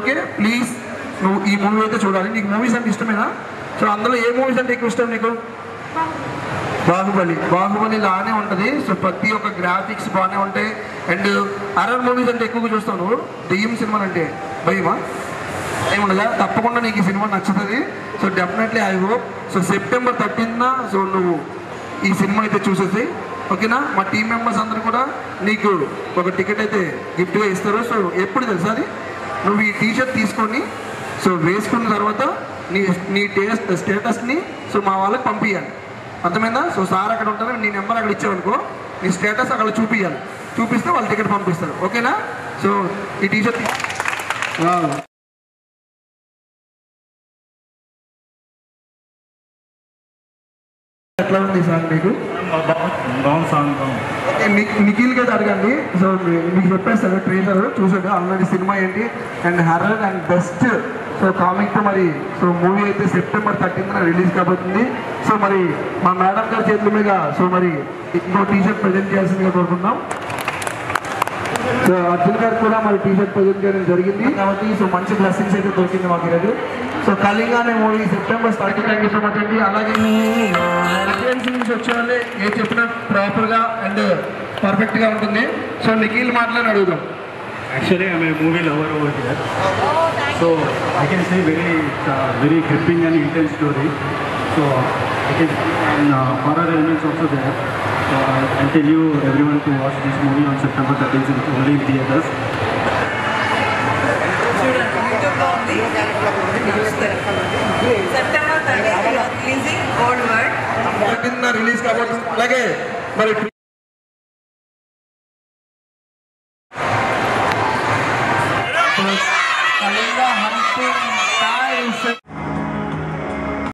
Okay please నువ్వు ఈ movie అయితే చూడాలి. నీకు మూవీస్ అంటే ఇష్టమేనా? సో అందులో ఏ మూవీస్ అంటే ఎక్కువ ఇష్టం నీకు? బాహుబలి లానే ఉంటుంది. సో ప్రతి ఒక్క గ్రాఫిక్స్ బాగానే ఉంటాయి. అండ్ హర్రర్ మూవీస్ అంటే ఎక్కువగా చూస్తావు నువ్వు. దెయ్యం సినిమాలు అంటే భయమా? ఏముండదా? తప్పకుండా నీకు ఈ సినిమా నచ్చుతుంది. So definitely I hope so September 13న సో నువ్వు ఈ సినిమా అయితే చూసేసి ఓకేనా. మా టీం మెంబర్స్ అందరూ కూడా నీకు ఒక టికెట్ అయితే గిఫ్ట్గా ఇస్తారు. సో ఎప్పుడు తెలుసా అది, నువ్వు ఈ టీషర్ట్ తీసుకొని సో వేసుకున్న తర్వాత నీ స్టేటస్ని సో మా వాళ్ళకి పంపించాలి. అర్థమైందా? సో సార్ అక్కడ ఉంటారు, నీ నెంబర్ అక్కడ ఇచ్చావనుకో, నీ స్టేటస్ అక్కడ చూపించాలి. చూపిస్తే వాళ్ళు టికెట్ పంపిస్తారు. ఓకేనా? సో ఈ టీషర్ట్ ఎట్లా ఉంది సాంగ్ మీకు? బాగుంది సాంగ్. ఓకే నిఖిల్కి అయితే అడగండి. సో మీకు చెప్పేస్తారు ట్రైలర్ చూసాడు ఆల్రెడీ సినిమా ఏంటి and horror and best so కామిక్తో మరి సో మూవీ అయితే September 13న రిలీజ్ కాబోతుంది. సో మరి మా మేడం గారి చేతుల మీద సో మరి ఇంకో టీషర్ట్ ప్రజెంట్ చేయాల్సిందిగా కోరుకుందాం. సో అర్జున్ గారు కూడా మరి టీషర్ట్ ప్రజెంట్ చేయడం జరిగింది కాబట్టి సో మంచి బ్లెస్సింగ్స్ అయితే దొరికింది మాకు ఈరోజు. సో కళింగ అనే movie September 13. Thank you so much అండి. అలాగే రిఫరెన్స్ నుంచి వచ్చే వాళ్ళే ఏ చెప్పినా ప్రాపర్గా అండ్ పర్ఫెక్ట్గా ఉంటుంది. సో నిఖిల్ మాటలని అడుగుదాం. Actually, I'm a movie lover over here. So I can say very gripping and intense story. So I can and horror elements also there. So I'll tell you everyone to watch this movie on September 13th only in theaters. September 13th releasing Old World. Release కాబోతుంది. అలాగే మరి Kalinga hunting